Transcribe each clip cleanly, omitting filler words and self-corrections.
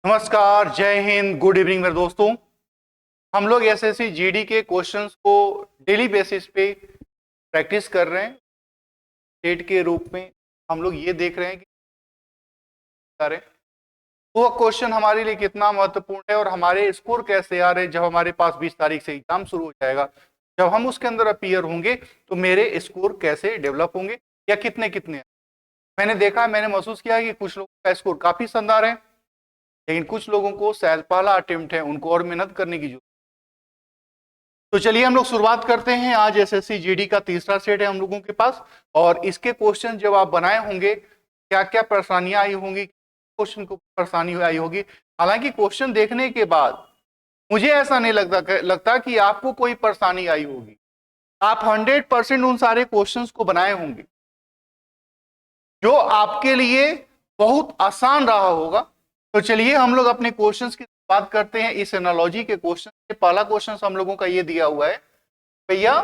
नमस्कार, जय Hind, good evening मेरे दोस्तों। हम लोग एसएससी जीडी के क्वेश्चंस को डेली बेसिस पे प्रैक्टिस कर रहे हैं। स्टेट के रूप में हम लोग ये देख रहे हैं कि करें वो क्वेश्चन हमारे लिए कितना महत्वपूर्ण है और हमारे स्कोर कैसे आ रहे हैं। जब हमारे पास 20 तारीख से एग्जाम शुरू हो जाएगा, जब हम उसके अंदर अपीयर होंगे तो मेरे स्कोर कैसे डेवलप होंगे या कितने कितने। मैंने देखा, मैंने महसूस किया कि कुछ लोगों का स्कोर काफी शानदार है, लेकिन कुछ लोगों को शायद पहला अटेम्प्ट है, उनको और मेहनत करने की जरूरत। तो चलिए हम लोग शुरुआत करते हैं। आज एसएससी जीडी का तीसरा सेट है हम लोगों के पास, और इसके क्वेश्चन जब आप बनाए होंगे, क्या क्या परेशानियां आई होंगी, क्वेश्चन को परेशानी आई होगी। हालांकि क्वेश्चन देखने के बाद मुझे ऐसा नहीं लगता कि आपको कोई परेशानी आई होगी। आप 100% उन सारे क्वेश्चंस को बनाए होंगे जो आपके लिए बहुत आसान रहा होगा। तो चलिए हम लोग अपने क्वेश्चंस की बात करते हैं। इस एनालॉजी के क्वेश्चन से पहला क्वेश्चन हम लोगों का ये दिया हुआ है, भैया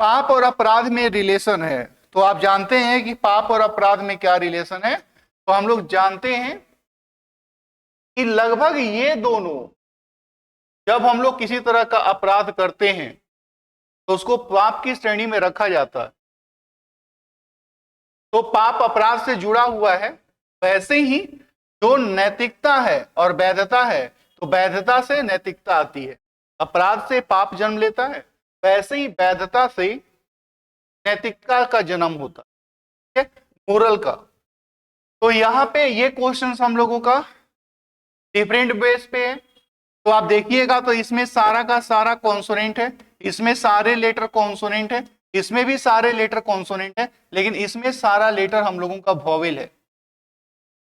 पाप और अपराध में रिलेशन है। तो आप जानते हैं कि पाप और अपराध में क्या रिलेशन है। तो हम लोग जानते हैं कि लगभग ये दोनों, जब हम लोग किसी तरह का अपराध करते हैं तो उसको पाप की श्रेणी में रखा जाता है। तो पाप अपराध से जुड़ा हुआ है। वैसे ही जो नैतिकता है और वैधता है, तो वैधता से नैतिकता आती है। अपराध से पाप जन्म लेता है, वैसे ही वैधता से नैतिकता का जन्म होता है, मोरल का। तो यहाँ पे ये क्वेश्चंस हम लोगों का डिफरेंट बेस पे है। तो आप देखिएगा तो इसमें सारा का सारा कॉन्सोनेंट है, इसमें सारे लेटर कॉन्सोनेंट है, इसमें भी सारे लेटर कॉन्सोनेंट है, लेकिन इसमें सारा लेटर हम लोगों का वॉवेल है।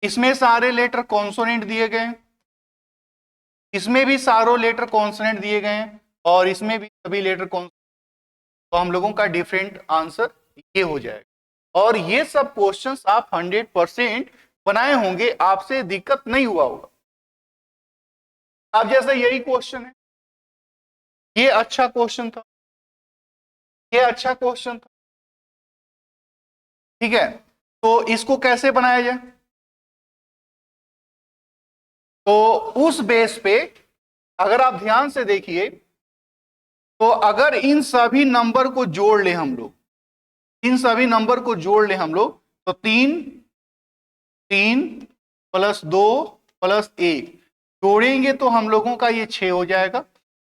इसमें सारे लेटर कॉन्सोनेंट दिए गए हैं, इसमें भी सारों लेटर कॉन्सोनेंट दिए गए हैं, और इसमें भी सभी लेटर कॉन्सोनेंट। तो हम लोगों का डिफरेंट आंसर ये हो जाएगा। और ये सब क्वेश्चंस आप 100% बनाए होंगे, आपसे दिक्कत नहीं हुआ होगा। अब जैसे यही क्वेश्चन है, ये अच्छा क्वेश्चन था, ये अच्छा क्वेश्चन था, ठीक है। तो इसको कैसे बनाया जाए? तो उस बेस पे अगर आप ध्यान से देखिए, तो अगर इन सभी नंबर को जोड़ ले हम लोग, इन सभी नंबर को जोड़ ले हम लोग, तो 3 3 प्लस 2 प्लस 1 जोड़ेंगे तो हम लोगों का ये 6 हो जाएगा।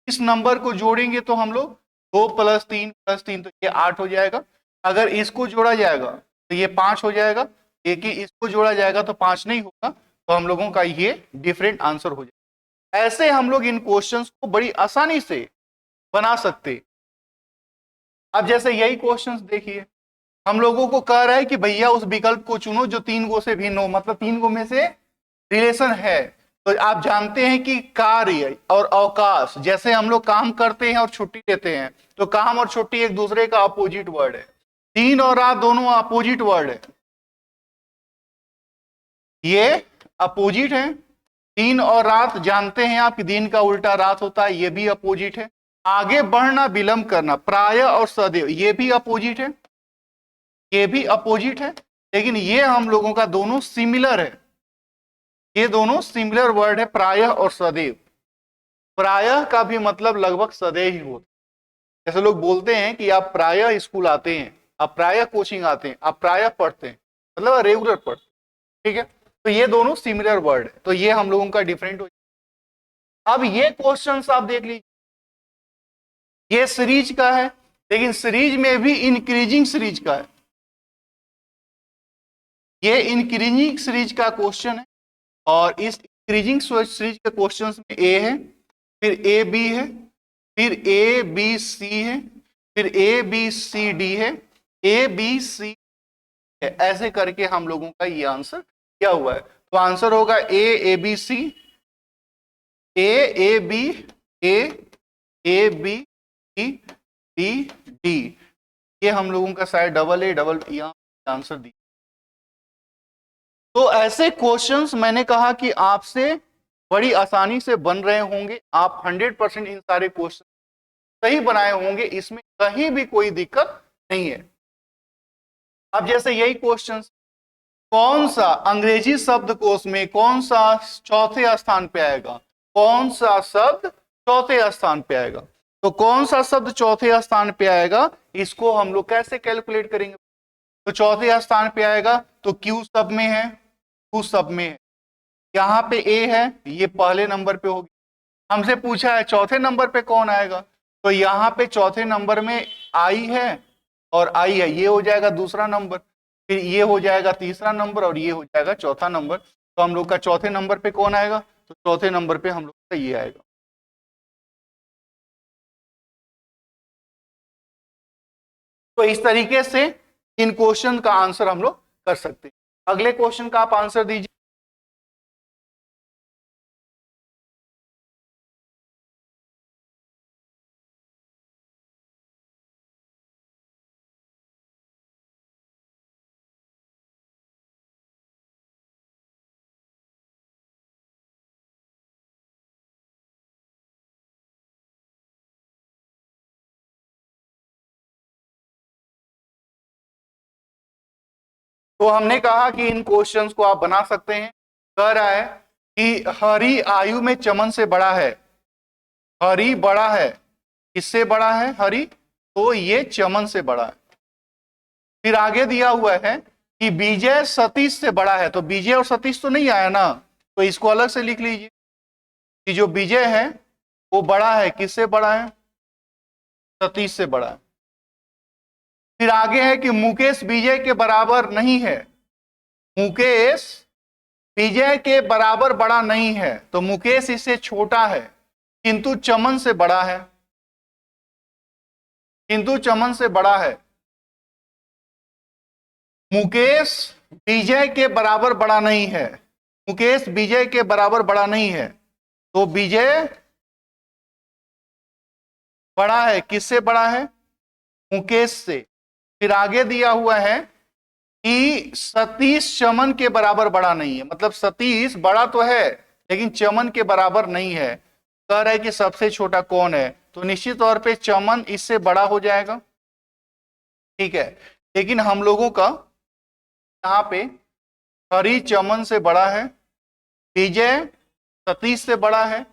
इस नंबर को जोड़ेंगे तो हम लोग 2 प्लस 3 प्लस 3, तो ये 8 हो जाएगा। अगर इसको जोड़ा जाएगा तो ये 5 हो जाएगा। एक ही इसको जोड़ा जाएगा तो 5 नहीं होगा। तो हम लोगों का ये डिफरेंट आंसर हो जाएगा। ऐसे हम लोग इन क्वेश्चंस को बड़ी आसानी से बना सकते। अब जैसे यही क्वेश्चंस देखिए, हम लोगों को कह रहा है कि भैया उस विकल्प को चुनो जो 3 गो से भिन्न हो, मतलब 3 गो में से रिलेशन है। तो आप जानते हैं कि कार्य और अवकाश, जैसे हम लोग काम करते हैं और छुट्टी लेते हैं, तो काम और छुट्टी एक दूसरे का अपोजिट वर्ड है। दिन और रात दोनों अपोजिट वर्ड है, ये अपोजिट है। दिन और रात जानते हैं आप कि दिन का उल्टा रात होता है, ये भी अपोजिट है। आगे बढ़ना विलंब करना, प्राय और सदैव, ये भी अपोजिट है, ये भी अपोजिट है। लेकिन ये हम लोगों का दोनों सिमिलर है, ये दोनों सिमिलर वर्ड है, प्रायः और सदैव। प्रायः का भी मतलब लगभग सदैव ही होता है। जैसे लोग बोलते हैं कि आप प्रायः स्कूल आते हैं, आप प्रायः कोचिंग आते हैं, आप प्रायः पढ़ते हैं, मतलब रेगुलर पढ़ते हैं, ठीक है। तो ये दोनों सिमिलर वर्ड है, तो ये हम लोगों का डिफरेंट हो। अब ये क्वेश्चंस आप देख लीजिए, ये सीरीज का है, लेकिन सीरीज में भी इंक्रीजिंग सीरीज का है। ये इंक्रीजिंग सीरीज का क्वेश्चन है, और इस इंक्रीजिंग सीरीज के क्वेश्चंस में ए है, फिर ए बी है, फिर ए बी सी है, फिर ए बी सी डी है, ए बी सी है। ऐसे करके हम लोगों का ये आंसर क्या हुआ है। तो आंसर होगा A B C, A B, A B C D D. ये हम लोगों का शायद डबल ए डबल आंसर दी। तो ऐसे क्वेश्चंस मैंने कहा कि आपसे बड़ी आसानी से बन रहे होंगे। आप 100% इन सारे क्वेश्चन सही बनाए होंगे, इसमें कहीं भी कोई दिक्कत नहीं है। अब जैसे यही क्वेश्चंस, कौन सा अंग्रेजी शब्दकोश में कौन सा चौथे स्थान पे आएगा, कौन सा शब्द चौथे स्थान पे आएगा। तो कौन सा शब्द चौथे स्थान पे आएगा, इसको हम लोग कैसे कैलकुलेट करेंगे। तो चौथे स्थान पे आएगा तो क्यू सब में है, क्यू सब में है, यहाँ पे ए है, ये पहले नंबर पे होगी। हमसे पूछा है चौथे नंबर पे कौन आएगा, तो यहाँ पे चौथे नंबर में आई है और आई है, ये हो जाएगा दूसरा नंबर, फिर ये हो जाएगा तीसरा नंबर और ये हो जाएगा चौथा नंबर। तो हम लोग का चौथे नंबर पे कौन आएगा, तो चौथे नंबर पे हम लोग का ये आएगा। तो इस तरीके से इन क्वेश्चन का आंसर हम लोग कर सकते हैं। अगले क्वेश्चन का आप आंसर दीजिए। तो हमने कहा कि इन क्वेश्चंस को आप बना सकते हैं। कह रहा है कि हरि आयु में चमन से बड़ा है, हरि बड़ा है, किससे बड़ा है हरि, तो ये चमन से बड़ा है। फिर आगे दिया हुआ है कि विजय सतीश से बड़ा है, तो विजय और सतीश तो नहीं आया ना, तो इसको अलग से लिख लीजिए कि जो विजय है वो बड़ा है, किससे बड़ा है, सतीश से बड़ा है। फिर आगे है कि मुकेश विजय के बराबर नहीं है, मुकेश विजय के बराबर बड़ा नहीं है, तो मुकेश इससे छोटा है किंतु चमन से बड़ा है, किंतु चमन से बड़ा है। मुकेश विजय के बराबर बड़ा नहीं है, मुकेश विजय के बराबर बड़ा नहीं है, तो विजय बड़ा है, किससे बड़ा है, मुकेश से। फिर आगे दिया हुआ है कि सतीश चमन के बराबर बड़ा नहीं है, मतलब सतीश बड़ा तो है लेकिन चमन के बराबर नहीं है। कह रहा है कि सबसे छोटा कौन है, तो निश्चित तौर पे चमन इससे बड़ा हो जाएगा, ठीक है। लेकिन हम लोगों का यहाँ पे हरि चमन से बड़ा है, विजय सतीश से बड़ा है,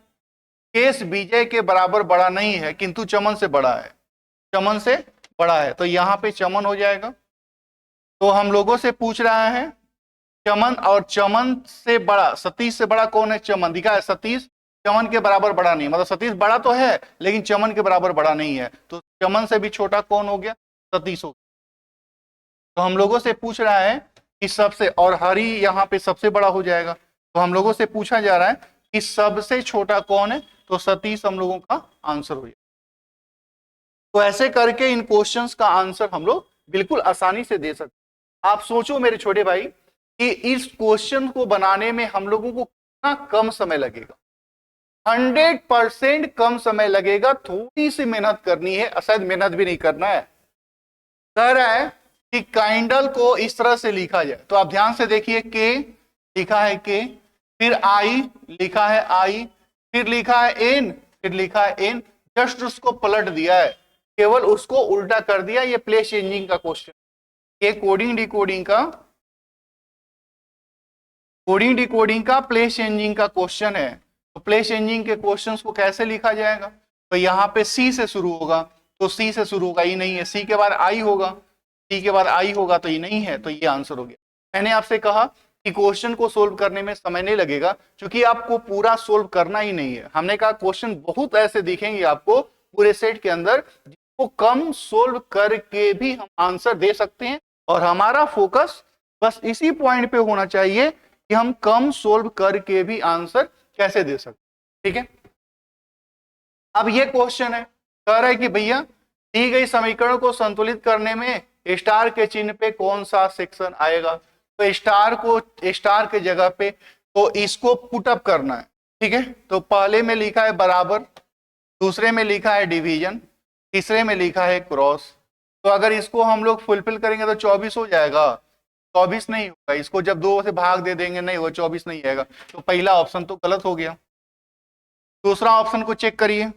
केस विजय के बराबर बड़ा नहीं है किंतु चमन से बड़ा है, चमन से बड़ा है, तो यहाँ पे चमन हो जाएगा। तो हम लोगों से पूछ रहा है चमन और चमन से बड़ा, सतीश से बड़ा कौन है, चमन दिखा है, सतीश चमन के बराबर बड़ा नहीं, मतलब सतीश बड़ा तो है लेकिन चमन के बराबर बड़ा नहीं है, तो चमन से भी छोटा कौन हो गया, सतीश हो गया। तो हम लोगों से पूछ रहा है कि सबसे, और हरि यहाँ पे सबसे बड़ा हो जाएगा, तो हम लोगों से पूछा जा रहा है कि सबसे छोटा कौन है, तो सतीश हम लोगों का आंसर हो जाएगा। तो ऐसे करके इन क्वेश्चंस का आंसर हम लोग बिल्कुल आसानी से दे सकते। आप सोचो मेरे छोटे भाई कि इस क्वेश्चन को बनाने में हम लोगों को कितना कम समय लगेगा, 100% कम समय लगेगा, थोड़ी सी मेहनत करनी है, शायद मेहनत भी नहीं करना है। कह रहा है कि काइंडल को इस तरह से लिखा जाए, तो आप ध्यान से देखिए, के लिखा है के, फिर आई लिखा है आई, फिर लिखा है एन, फिर लिखा है एन, जस्ट उसको पलट दिया है, केवल उसको उल्टा कर दिया। ये प्लेस चेंजिंग का क्वेश्चन, ये कोडिंग डिकोडिंग का प्लेस चेंजिंग का क्वेश्चन है। तो प्लेस चेंजिंग के क्वेश्चंस को कैसे लिखा जाएगा, तो यहाँ पे सी से शुरू होगा, तो सी से शुरू होगा, ये नहीं है, सी के बाद आई होगा, सी के बाद आई होगा, तो ये नहीं है, तो ये आंसर हो गया। मैंने आपसे कहा कि क्वेश्चन को सोल्व करने में समय नहीं लगेगा, क्योंकि आपको पूरा सोल्व करना ही नहीं है। हमने कहा क्वेश्चन बहुत ऐसे दिखेंगे आपको पूरे सेट के अंदर जिसको कम सोल्व करके भी हम आंसर दे सकते हैं, और हमारा फोकस बस इसी पॉइंट पे होना चाहिए कि हम कम सोल्व करके भी आंसर कैसे दे सकते, ठीक है। अब ये क्वेश्चन है, कह रहा है कि भैया दी गई समीकरण को संतुलित करने में स्टार के चिन्ह पे कौन सा सेक्शन आएगा, तो स्टार के जगह पे, तो इसको पुटअप करना है, ठीक है। तो पहले में लिखा है बराबर, दूसरे में लिखा है डिवीजन, तीसरे में लिखा है क्रॉस। तो अगर इसको हम लोग फुलफिल करेंगे तो 24 हो जाएगा, 24 नहीं होगा, इसको जब 2 से भाग दे देंगे नहीं होगा, 24 नहीं आएगा, तो पहला ऑप्शन तो गलत हो गया। दूसरा ऑप्शन को चेक करिए,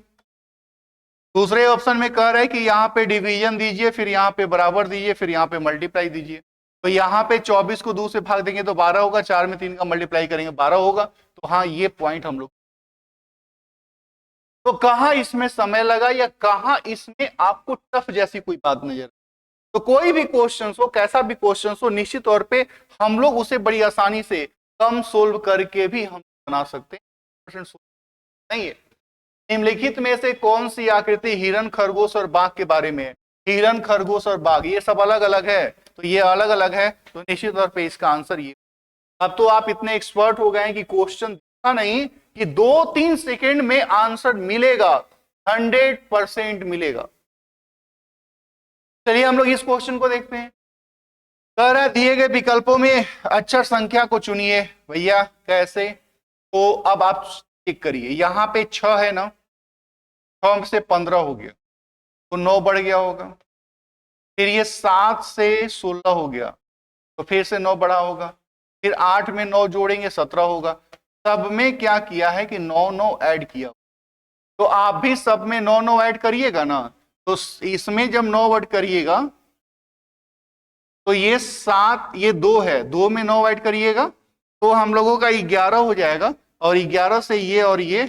दूसरे ऑप्शन में कह रहा है कि यहाँ पे डिवीजन दीजिए, फिर यहाँ पे बराबर दीजिए, फिर यहाँ पे मल्टीप्लाई दीजिए, तो यहाँ पे 24 को 2 से भाग देंगे तो 12 होगा, 4 में 3 का मल्टीप्लाई करेंगे 12 होगा। तो हाँ, ये पॉइंट हम लोग, तो कहां इसमें समय लगा या कहां इसमें आपको टफ जैसी कोई बात नजर, तो कोई भी क्वेश्चन हो, कैसा भी क्वेश्चन हो, निश्चित तौर पे हम लोग उसे बड़ी आसानी से कम सोल्व करके भी हम बना सकते हैं, नहीं है। निम्नलिखित में से कौन सी आकृति हिरन, खरगोश और बाघ के बारे में है? हिरन, खरगोश और बाघ ये सब अलग अलग है, तो ये अलग अलग है, तो निश्चित तौर पे इसका आंसर ये। अब तो आप इतने एक्सपर्ट हो गए हैं कि क्वेश्चन देखा नहीं कि 2-3 सेकेंड में आंसर मिलेगा, 100% मिलेगा। चलिए हम लोग इस क्वेश्चन को देखते हैं। कह रहा है दिए गए विकल्पों में अक्षर संख्या को चुनिए। भैया कैसे? तो अब आप चेक करिए, यहां पे 6 है ना, 6 से 15 हो गया तो 9 बढ़ गया होगा। फिर ये 7 से 16 हो गया तो फिर से 9 बढ़ा होगा। फिर 8 में 9 जोड़ेंगे 17 होगा। सब में क्या किया है कि 9 ऐड किया, तो आप भी सब में 9 ऐड करिएगा ना। तो इसमें जब 9 ऐड करिएगा तो ये 7, ये 2 है, 2 में 9 ऐड करिएगा तो हम लोगों का 11 हो जाएगा। और 11 से ये और ये,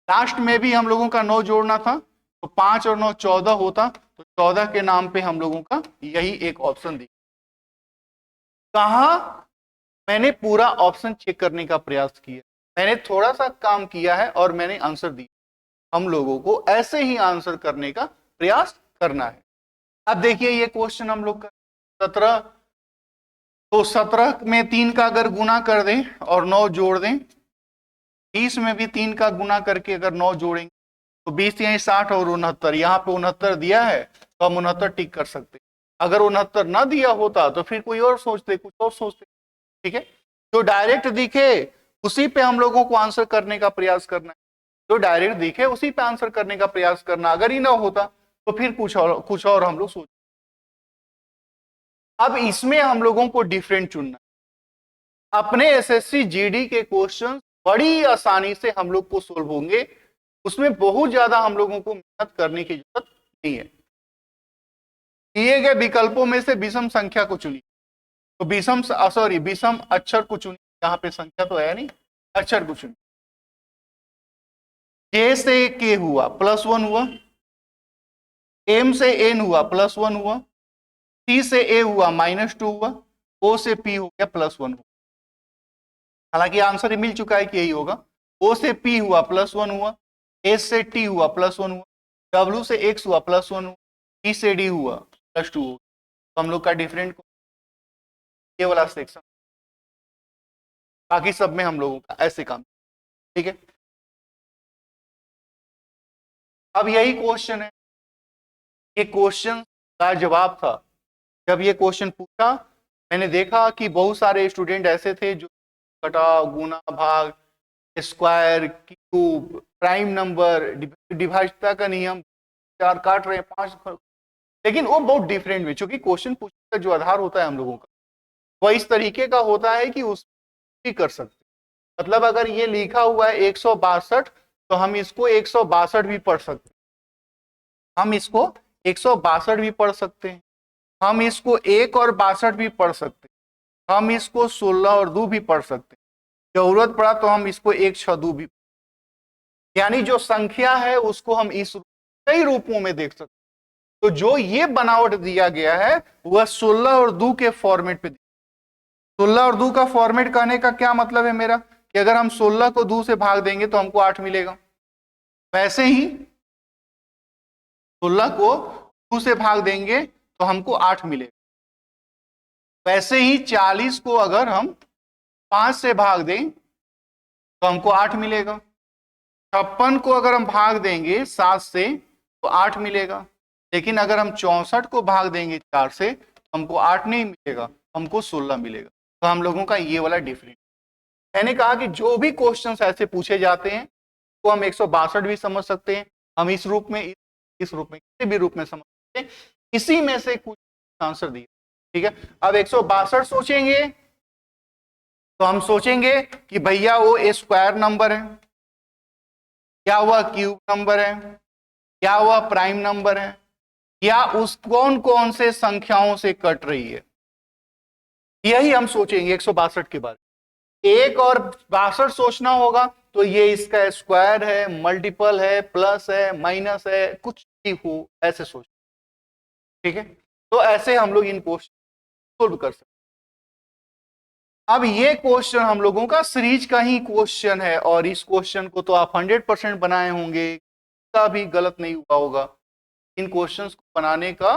लास्ट में भी हम लोगों का 9 जोड़ना था तो 5 और 9 14 होता, तो 14 के नाम पे हम लोगों का यही एक ऑप्शन दिया। कहा मैंने पूरा ऑप्शन चेक करने का प्रयास किया, मैंने थोड़ा सा काम किया है और मैंने आंसर दिया। हम लोगों को ऐसे ही आंसर करने का प्रयास करना है। अब देखिए ये क्वेश्चन हम लोग का 17, तो 17 में 3 का अगर गुना कर दें और 9 जोड़ दें, 20 में भी 3 का गुना करके अगर 9 जोड़ेंगे तो 20 यहीं 60 और 69, यहाँ पे 69 दिया है तो हम 69 टिक कर सकते। अगर 69 ना दिया होता तो फिर कोई और सोचते, कुछ और सोचते। ठीक है, जो डायरेक्ट दिखे उसी पे हम लोगों को आंसर करने का प्रयास करना है, जो डायरेक्ट दिखे उसी पे आंसर करने का प्रयास करना। अगर ही ना होता तो फिर कुछ और हम लोग सोच। अब इसमें हम लोगों को डिफरेंट चुनना है। अपने एसएससी जीडी के क्वेश्चन बड़ी आसानी से हम लोग को सोल्व होंगे, उसमें बहुत ज्यादा हम लोगों को मेहनत करने की जरूरत नहीं है। दिए गए विकल्पों में से विषम संख्या को चुनिए। तो विषम अक्षर को चुनिए, यहाँ पे संख्या तो है नहीं, अक्षर को चुनिए। J से K हुआ +1 हुआ, M से N हुआ +1 हुआ, C से A हुआ -2 हुआ, O से P हो गया +1 हुआ। हालांकि आंसर मिल चुका है कि यही होगा। O से P हुआ +1 हुआ, S से T हुआ +1 हुआ, W से X हुआ +1 हुआ, E से D हुआ +2 हुआ। तो हम लोग का डिफरेंट ये वाला सेक्शन, बाकी सब में हम लोगों का ऐसे काम। ठीक है, अब यही क्वेश्चन है, ये क्वेश्चन का जवाब था। जब ये क्वेश्चन पूछा मैंने देखा कि बहुत सारे स्टूडेंट ऐसे थे जो घटाव, गुना, भाग, स्क्वायर, क्यूब, प्राइम नंबर, विभाज्यता का नियम, 4 काट रहे हैं 5, लेकिन वो बहुत डिफरेंट में, क्योंकि क्वेश्चन पूछने का जो आधार होता है हम लोगों का वह इस तरीके का होता है कि उस भी कर सकते। मतलब अगर ये लिखा हुआ है 162 तो हम इसको 162 भी पढ़ सकते हैं, हम इसको 162 भी पढ़ सकते हैं, हम इसको 1 और 62 भी पढ़ सकते हैं, हम इसको 16 और 2 भी पढ़ सकते हैं, जरूरत पड़ा तो हम इसको 1 6 2 भी। यानी जो संख्या है उसको हम इस कई रूपों में देख सकते हैं। तो जो ये बनावट दिया गया है वह 16 और 2 के फॉर्मेट पे। 16 और 2 का फॉर्मेट कहने का क्या मतलब है मेरा कि अगर हम 16 को 2 से भाग देंगे तो हमको 8 मिलेगा, वैसे ही 16 को 2 से भाग देंगे तो हमको 8 मिलेगा, वैसे ही 40 को अगर हम 5 से भाग दें तो हमको 8 मिलेगा, 56 को अगर हम भाग देंगे 7 से तो 8 मिलेगा, लेकिन अगर हम 64 को भाग देंगे 4 से तो हमको 8 नहीं मिलेगा, हमको 16 मिलेगा। तो हम लोगों का ये वाला डिफरेंस। मैंने कहा कि जो भी क्वेश्चंस ऐसे पूछे जाते हैं तो हम 162 भी समझ सकते हैं, हम इस रूप में, इस रूप में, किसी भी रूप में समझ सकते हैं, इसी में से कुछ आंसर दिए। ठीक है, अब 162 सोचेंगे तो हम सोचेंगे कि भैया वो स्क्वायर नंबर है, क्या हुआ क्यूब नंबर है, क्या हुआ प्राइम नंबर है, या उस कौन कौन से संख्याओं से कट रही है, यही हम सोचेंगे 162 के बारे में। एक और 62 सोचना होगा तो ये इसका स्क्वायर है, मल्टीपल है, प्लस है, माइनस है, कुछ भी हो ऐसे सोच, ठीक है। तो ऐसे हम लोग इन क्वेश्चन सोल्व कर सकते। अब ये क्वेश्चन हम लोगों का सीरीज का ही क्वेश्चन है और इस क्वेश्चन को तो आप 100% बनाए होंगे, का भी गलत नहीं हुआ होगा। इन क्वेश्चंस को बनाने का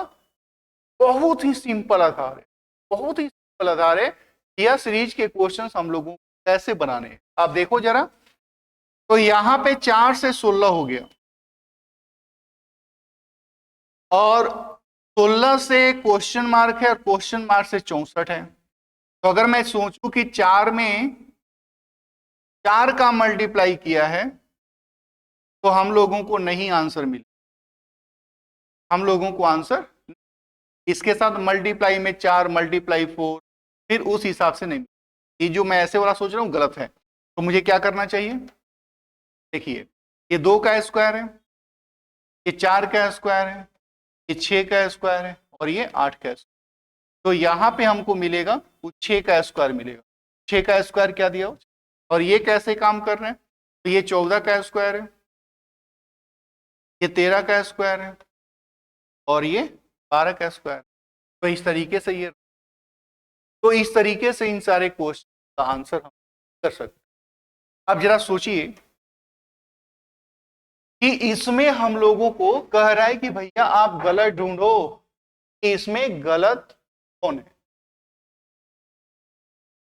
बहुत ही सिंपल आधार है, बहुत ही सिंपल आधार है। यह सीरीज के क्वेश्चंस हम लोगों को कैसे बनाने हैं आप देखो जरा। तो यहां पे 4 से 16 हो गया और 16 से क्वेश्चन मार्क है और क्वेश्चन मार्क से 64 है। तो अगर मैं सोचूं कि 4 में 4 का मल्टीप्लाई किया है तो हम लोगों को नहीं आंसर मिले, हम लोगों को आंसर इसके साथ मल्टीप्लाई में 4 मल्टीप्लाई 4 फिर उस हिसाब से नहीं। ये जो मैं ऐसे वाला सोच रहा हूं गलत है, तो मुझे क्या करना चाहिए। देखिए ये 2 का स्क्वायर है, ये 4 का स्क्वायर है, ये 6 का स्क्वायर है और ये 8 का स्क्वायर। तो यहां पे हमको मिलेगा वो 6 का स्क्वायर मिलेगा। 6 का स्क्वायर क्या दिया और ये कैसे काम कर रहे हैं, तो ये 14 का स्क्वायर है, ये 13 का स्क्वायर है और ये 12 का स्क्वायर। तो इस तरीके से ये, तो इस तरीके से इन सारे क्वेश्चन का आंसर हम कर सकते हैं। अब जरा सोचिए कि इसमें हम लोगों को कह रहा है कि भैया आप गलत ढूंढो, इसमें गलत कौन है,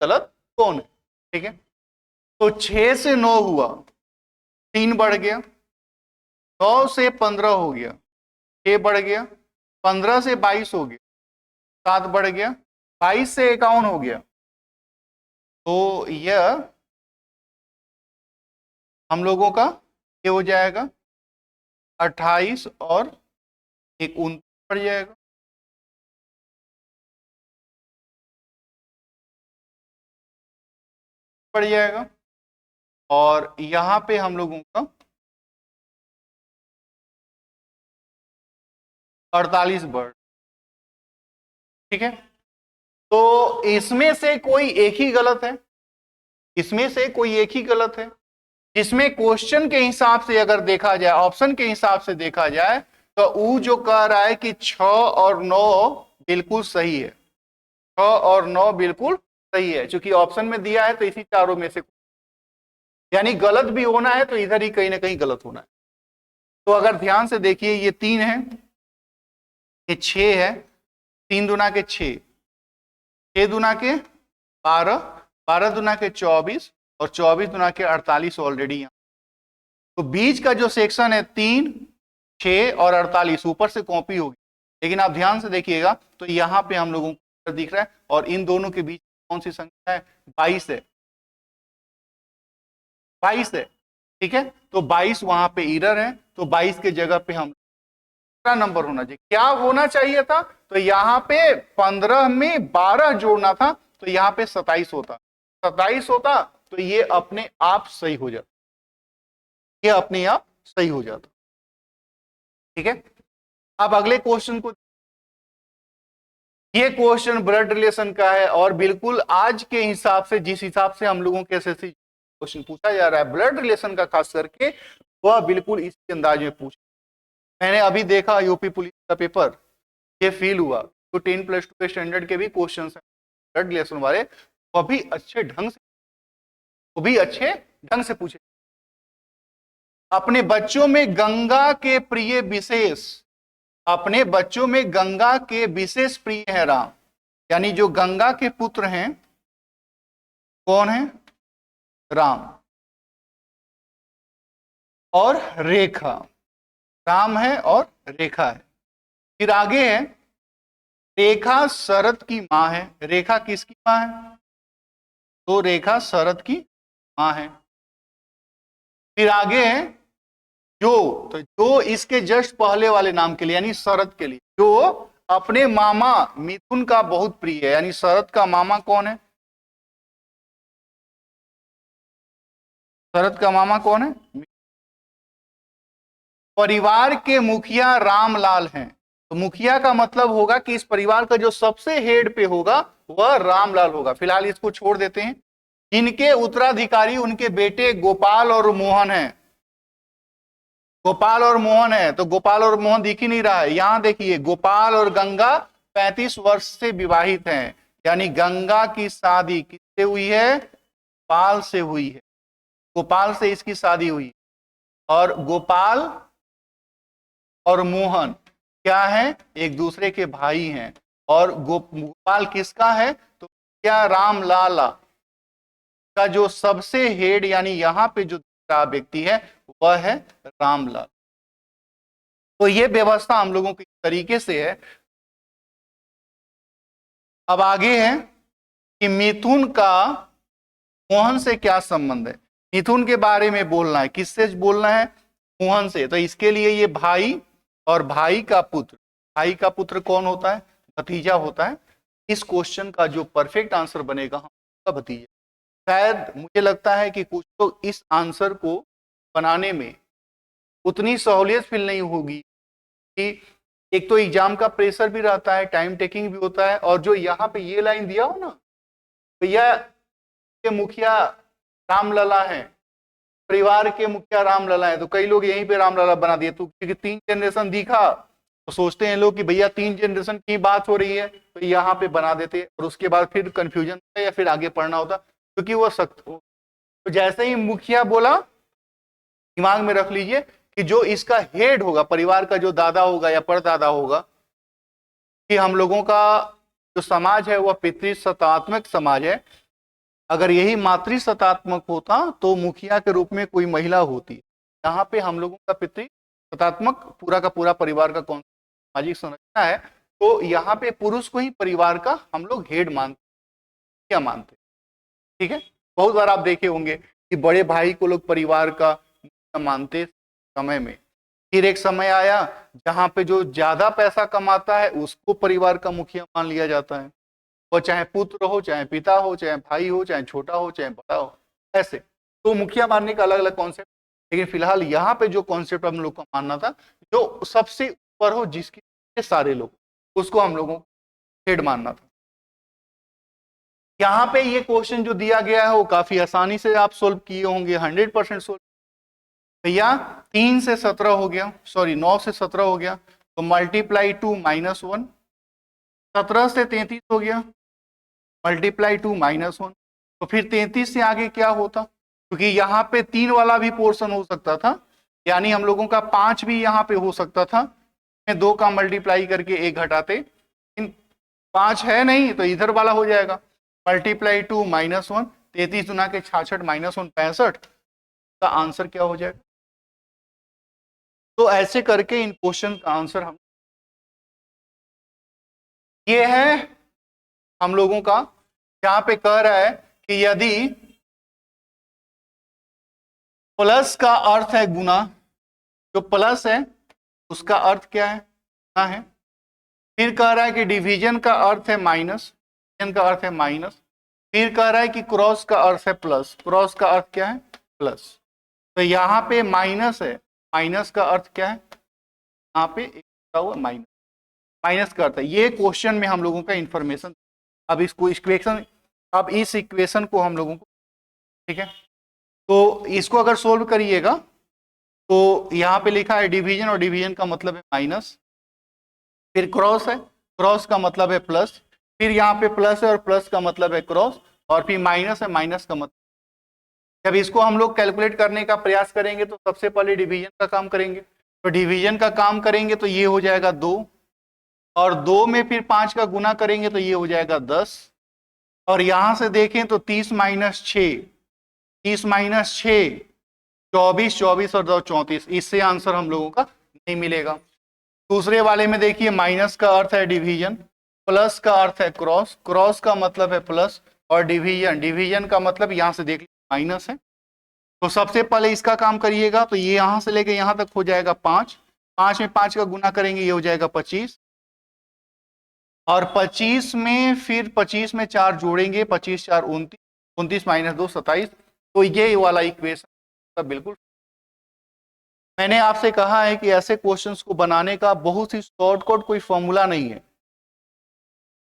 गलत कौन है, ठीक है। तो 6 से 9 हुआ, 3 बढ़ गया, 9 से 15 हो गया, 6 बढ़ गया, 15 से 22 हो गया, 7 बढ़ गया, 22 से 51 हो गया। तो यह हम लोगों का ये हो जाएगा 28 और 29 पड़ जाएगा। पड़ जाएगा और यहां पे हम लोगों का 48 बढ़, ठीक है। तो इसमें से कोई एक ही गलत है, इसमें से कोई एक ही गलत है। जिसमें क्वेश्चन के हिसाब से अगर देखा जाए, ऑप्शन के हिसाब से देखा जाए, तो वो जो कह रहा है कि 6 और 9 बिल्कुल सही है, 6 और 9 बिल्कुल सही है, क्योंकि ऑप्शन में दिया है तो इसी चारों में से, यानी गलत भी होना है तो इधर ही कहीं ना कहीं गलत होना है। तो अगर ध्यान से देखिए ये 3 है, ये 6 है, 3 दुना के 6, 6 दुना के 12, 12 दुना के 24 और 24 दुना के 48 ऑलरेडी यहाँ। तो बीच का जो सेक्शन है 3, 6 और 48 ऊपर से कॉपी होगी, लेकिन आप ध्यान से देखिएगा तो यहाँ पे हम लोगों को दिख रहा है और इन दोनों के बीच कौन सी संख्या है, 22 है, 22 है, ठीक है। तो 22 वहां पे इरर है, तो 22 के जगह पे हम नंबर होना चाहिए। क्या होना चाहिए था, तो यहाँ पे 15 में 12 जोड़ना था, तो यहाँ पे 27 होता, 27 होता तो ये अपने आप सही हो जाता, ये अपने आप सही हो जाता, ठीक है। अब अगले क्वेश्चन को, ये क्वेश्चन ब्लड रिलेशन का है और बिल्कुल आज के हिसाब से, जिस हिसाब से हम लोगों के एसएससी क्वेश्चन पूछा जा रहा है ब्लड रिलेशन का खास करके, वह बिल्कुल इसी अंदाज में पूछा। मैंने अभी देखा यूपी पुलिस का पेपर, ये फील हुआ तो 10+2 के स्टैंडर्ड के भी क्वेश्चन है ब्लड रिलेशन वाले, वो भी अच्छे ढंग से, वो भी अच्छे ढंग से पूछे। अपने बच्चों में गंगा के प्रिय विशेष, अपने बच्चों में गंगा के विशेष प्रिय है राम, यानी जो गंगा के पुत्र हैं कौन है, राम और रेखा, राम है और रेखा है। फिर आगे है रेखा शरद की मां है, रेखा किसकी मां है, तो रेखा शरद की मां है। फिर आगे है जो, तो जो इसके जस्ट पहले वाले नाम के लिए यानी शरद के लिए, जो अपने मामा मिथुन का बहुत प्रिय है, यानी शरद का मामा कौन है, शरद का मामा कौन है, परिवार के मुखिया रामलाल हैं, तो मुखिया का मतलब होगा कि इस परिवार का जो सबसे हेड पे होगा वह रामलाल होगा। फिलहाल इसको छोड़ देते हैं। इनके उत्तराधिकारी उनके बेटे गोपाल और मोहन हैं। गोपाल और मोहन है, तो गोपाल और मोहन दिख ही नहीं रहा है। यहां देखिए, गोपाल और गंगा 35 वर्ष से विवाहित हैं, यानी गंगा की शादी किससे हुई है? गोपाल से हुई है। गोपाल से इसकी शादी हुई। और गोपाल और मोहन क्या है? एक दूसरे के भाई हैं। और गोपाल किसका है? तो क्या रामलाला का जो सबसे हेड यानी यहां पे जो व्यक्ति है वह है रामलाल। तो ये व्यवस्था हम लोगों की तरीके से है। अब आगे है कि मिथुन का मोहन से क्या संबंध है। मिथुन के बारे में बोलना है। किससे बोलना है? मोहन से। तो इसके लिए ये भाई और भाई का पुत्र। भाई का पुत्र कौन होता है? भतीजा होता है। इस क्वेश्चन का जो परफेक्ट आंसर बनेगा हम भतीजा। शायद मुझे लगता है कि कुछ तो इस आंसर को बनाने में उतनी सहूलियत फील नहीं होगी कि एक तो एग्जाम का प्रेशर भी रहता है, टाइम टेकिंग भी होता है, और जो यहाँ पे ये लाइन दिया हो ना, भैया के मुखिया रामलला है, परिवार के मुखिया रामलला है, तो कई लोग यहीं पे रामलला बना दिए। तो क्योंकि 3 जनरेशन दिखा तो सोचते हैं लोग कि भैया 3 जनरेशन की बात हो रही है, तो यहाँ पे बना देते और उसके बाद फिर कंफ्यूजन होता या फिर आगे पढ़ना होता, क्योंकि वो सख्त हो। तो जैसे ही मुखिया बोला, दिमाग में रख लीजिए कि जो इसका हेड होगा, परिवार का जो दादा होगा या परदादा होगा, कि हम लोगों का जो समाज है वह पितृसत्तात्मक समाज है। अगर यही मातृसत्तात्मक होता तो मुखिया के रूप में कोई महिला होती। यहाँ पे हम लोगों का पितृसत्तात्मक पूरा का पूरा परिवार का कौन सामाजिक संरचना है, तो यहाँ पे पुरुष को ही परिवार का हम लोग हेड मानते, क्या मानते। ठीक है, बहुत बार आप देखे होंगे कि बड़े भाई को लोग परिवार का मानते समय में। फिर एक समय आया जहां पे जो ज्यादा पैसा कमाता है उसको परिवार का मुखिया मान लिया जाता है, वो चाहे पुत्र हो, चाहे पिता हो, चाहे भाई हो, चाहे छोटा हो, चाहे बड़ा हो, ऐसे। तो मुखिया मानने का अलग अलग कॉन्सेप्ट। लेकिन फिलहाल यहाँ पे जो कॉन्सेप्ट हम लोग को मानना था, जो सबसे ऊपर हो, जिसके सारे लोग, उसको हम लोगों को हेड मानना था। यहाँ पे ये क्वेश्चन जो दिया गया है वो काफी आसानी से आप सोल्व किए होंगे, 100% सोल्व। भैया 3 से 17 हो गया, सॉरी 9 से 17 हो गया, तो मल्टीप्लाई 2 -1। 17 से 33 हो गया, मल्टीप्लाई 2 -1। तो फिर 33 से आगे क्या होता? क्योंकि यहाँ पे 3 वाला भी पोर्शन हो सकता था, यानी हम लोगों का 5 भी यहाँ पे हो सकता था। 2 का मल्टीप्लाई करके 1 घटाते, 5 है नहीं तो इधर वाला हो जाएगा। मल्टीप्लाई 2 -1, 33 गुना के 66 -1 65 का आंसर क्या हो जाएगा? तो ऐसे करके इन क्वेश्चन का आंसर हम, ये है हम लोगों का। यहां पे कह रहा है कि यदि प्लस का अर्थ है गुना, जो प्लस है उसका अर्थ क्या है? गुना है। फिर कह रहा है कि डिवीजन का अर्थ है माइनस, डिवीजन का अर्थ है माइनस। फिर कह रहा है कि क्रॉस का अर्थ है प्लस, क्रॉस का अर्थ क्या है? प्लस। तो यहाँ पे माइनस है, माइनस का अर्थ क्या है? यहाँ पे एक माइनस, माइनस का अर्थ है। ये क्वेश्चन में हम लोगों का इंफॉर्मेशन। अब इसको इक्वेशन, अब इस इक्वेशन को हम लोगों को, ठीक है, तो इसको अगर सोल्व करिएगा तो यहाँ पे लिखा है डिवीजन, और डिवीजन का मतलब है माइनस। फिर क्रॉस है, क्रॉस का मतलब है प्लस। फिर यहाँ पे प्लस है और प्लस का मतलब है क्रॉस, और फिर माइनस है, माइनस का मतलब। जब इसको हम लोग कैलकुलेट करने का प्रयास करेंगे तो सबसे पहले डिवीजन का काम करेंगे। तो डिवीजन का काम करेंगे तो ये हो जाएगा 2, और 2 में फिर 5 का गुना करेंगे तो ये हो जाएगा 10। और यहां से देखें तो 30 - 6, 30 - 6 24, 24 और 2 34। इससे आंसर हम लोगों का नहीं मिलेगा। दूसरे वाले में देखिए, माइनस का अर्थ है डिवीजन, प्लस का अर्थ है क्रॉस, क्रॉस का मतलब है प्लस, और डिवीजन, डिवीजन का मतलब यहां से देख माइनस है। तो सबसे पहले इसका काम करिएगा, तो ये यहां से लेके यहां तक हो जाएगा 5, 5 में 5 का गुना करेंगे ये हो जाएगा 25, और 25 में फिर 25 में 4 जोड़ेंगे, 25 4 29, 29 - 2 27। तो ये वाला इक्वेशन बिल्कुल मैंने आपसे कहा है कि ऐसे क्वेश्चंस को बनाने का बहुत ही शॉर्टकट कोई फॉर्मूला नहीं है।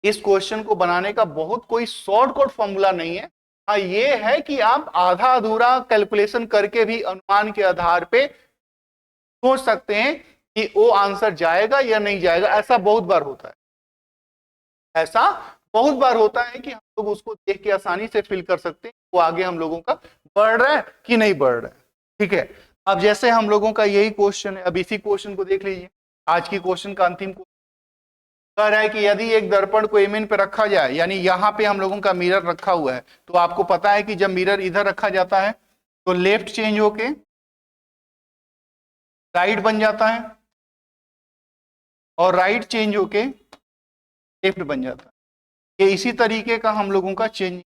इस क्वेश्चन को बनाने का बहुत कोई शॉर्टकट फॉर्मूला नहीं है। हाँ, ये है कि आप आधा अधूरा कैलकुलेशन करके भी अनुमान के आधार पे सोच सकते हैं कि वो आंसर जाएगा या नहीं जाएगा। ऐसा बहुत बार होता है, ऐसा बहुत बार होता है कि हम लोग उसको देख के आसानी से फिल कर सकते हैं वो आगे हम लोगों का बढ़ रहा है कि नहीं बढ़ रहा है। ठीक है, अब जैसे हम लोगों का यही क्वेश्चन है, अब इसी क्वेश्चन को देख लीजिए। आज की क्वेश्चन का अंतिम कह रहा है कि यदि एक दर्पण को एम पे रखा जाए, यानी यहां पे हम लोगों का मिरर रखा हुआ है, तो आपको पता है कि जब मिरर इधर रखा जाता है तो लेफ्ट चेंज होके राइट बन जाता है और राइट चेंज होके लेफ्ट बन जाता है। ये इसी तरीके का हम लोगों का चेंजिंग,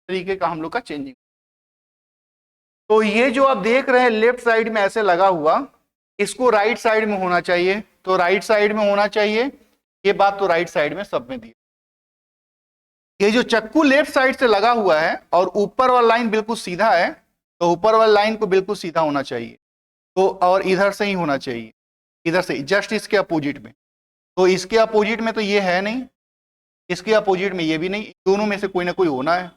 तरीके का हम लोग का चेंजिंग। तो ये जो आप देख रहे हैं लेफ्ट साइड में ऐसे लगा हुआ, इसको राइट साइड में होना चाहिए, तो राइट साइड में होना चाहिए। ये बात तो राइट साइड में सब में दी। ये जो चक्कू लेफ्ट साइड से लगा हुआ है और ऊपर वाला लाइन बिल्कुल सीधा है, तो ऊपर वाला लाइन को बिल्कुल सीधा होना चाहिए, तो और इधर से ही होना चाहिए, इधर से जस्ट इसके अपोजिट में। तो इसके अपोजिट में तो ये है नहीं, इसके अपोजिट में ये भी नहीं, दोनों में से कोई ना कोई होना है।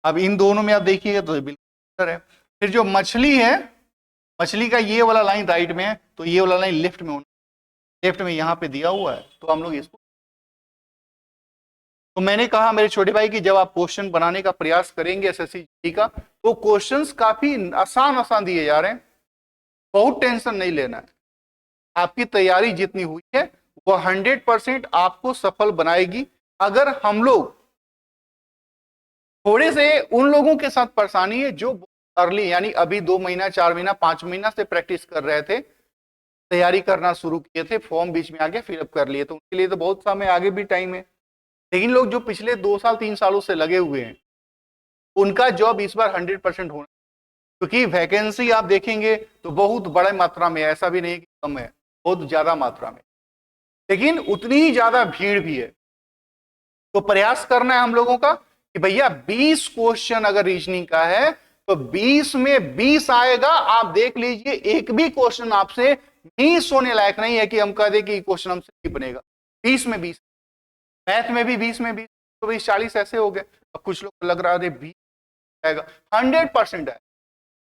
अब इन दोनों में आप देखिएगा तो बिल्कुल है। फिर जो मछली है, मछली का ये वाला लाइन राइट में है, तो ये वाला लाइन लेफ्ट में होना, लेफ्ट में यहाँ पे दिया हुआ है, तो हम लोग इसको। तो मैंने कहा मेरे छोटे भाई कि जब आप क्वेश्चन बनाने का प्रयास करेंगे एसएससी का, तो क्वेश्चंस काफी आसान आसान दिए जा रहे हैं, बहुत टेंशन नहीं लेना है। आपकी तैयारी जितनी हुई है वो 100% आपको सफल बनाएगी। अगर हम लोग थोड़े से उन लोगों के साथ परेशानी है जो अर्ली, यानी अभी 2 महीना 4 महीना 5 महीना से प्रैक्टिस कर रहे थे, तैयारी करना शुरू किए थे, फॉर्म बीच में आगे फिलअप कर लिए, तो उनके लिए तो बहुत समय आगे भी टाइम है। लेकिन लोग जो पिछले 2 साल 3 सालों से लगे हुए हैं, उनका जॉब इस बार 100% होना, क्योंकि वैकेंसी आप देखेंगे तो बहुत बड़े मात्रा में, ऐसा भी नहीं कि कम है, बहुत ज्यादा मात्रा में, लेकिन उतनी ही ज्यादा भीड़ भी है। तो प्रयास करना है हम लोगों का कि भैया 20 क्वेश्चन अगर रीजनिंग का है तो 20 में 20 आएगा। आप देख लीजिए, एक भी क्वेश्चन आपसे मिस होने लायक नहीं है कि हम कह दे कि क्वेश्चन हमसे नहीं बनेगा। 20 में 20, मैथ में भी 20 में 20, तो 20 40 ऐसे हो गए। अब कुछ लोग लग रहा है 20 आएगा, 100% है।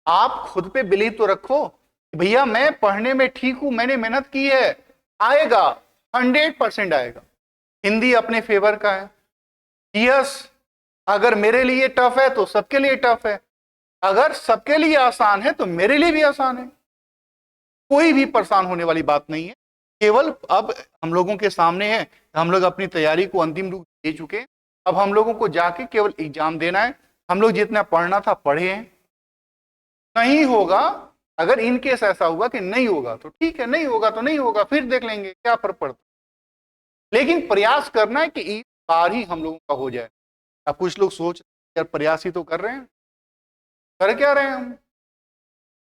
आप खुद पे बिलीव तो रखो कि भैया मैं पढ़ने में ठीक हूं, मैंने मेहनत की है, आएगा, 100% आएगा। हिंदी अपने फेवर का है। यस, अगर मेरे लिए टफ है तो सबके लिए टफ है, अगर सबके लिए आसान है तो मेरे लिए भी आसान है। कोई भी परेशान होने वाली बात नहीं है। केवल अब हम लोगों के सामने है, हम लोग अपनी तैयारी को अंतिम रूप दे चुके हैं, अब हम लोगों को जाके केवल एग्जाम देना है। हम लोग जितना पढ़ना था पढ़े हैं। नहीं होगा, अगर इन केस ऐसा हुआ कि नहीं होगा तो ठीक है, नहीं होगा तो नहीं होगा, फिर देख लेंगे, क्या फर्क पड़ता। लेकिन प्रयास करना है कि इस बार ही हम लोगों का हो जाए। अब कुछ लोग सोच यार प्रयास ही तो कर रहे हैं, कर क्या रहे हैं हम,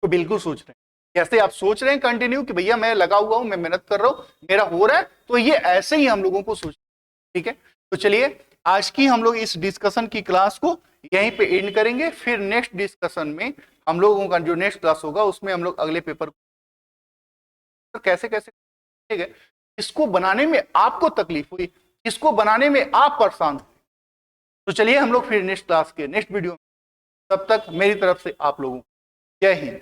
तो बिल्कुल सोच रहे हैं। जैसे आप सोच रहे हैं कंटिन्यू कि भैया मैं लगा हुआ हूं, मैं मेहनत कर रहा हूं, मेरा हो रहा है, तो ये ऐसे ही हम लोगों को सोच। ठीक है, तो चलिए आज की हम लोग इस डिस्कशन की क्लास को यहीं पे एंड करेंगे। फिर नेक्स्ट डिस्कशन में हम लोगों का जो नेक्स्ट क्लास होगा उसमें हम लोग अगले पेपर को कैसे कैसे, ठीक है, इसको बनाने में आपको तकलीफ हुई, इसको बनाने में आप परेशान हुए, तो चलिए हम लोग फिर नेक्स्ट क्लास के नेक्स्ट वीडियो में, तब तक मेरी तरफ से आप लोगों को जय हिंद।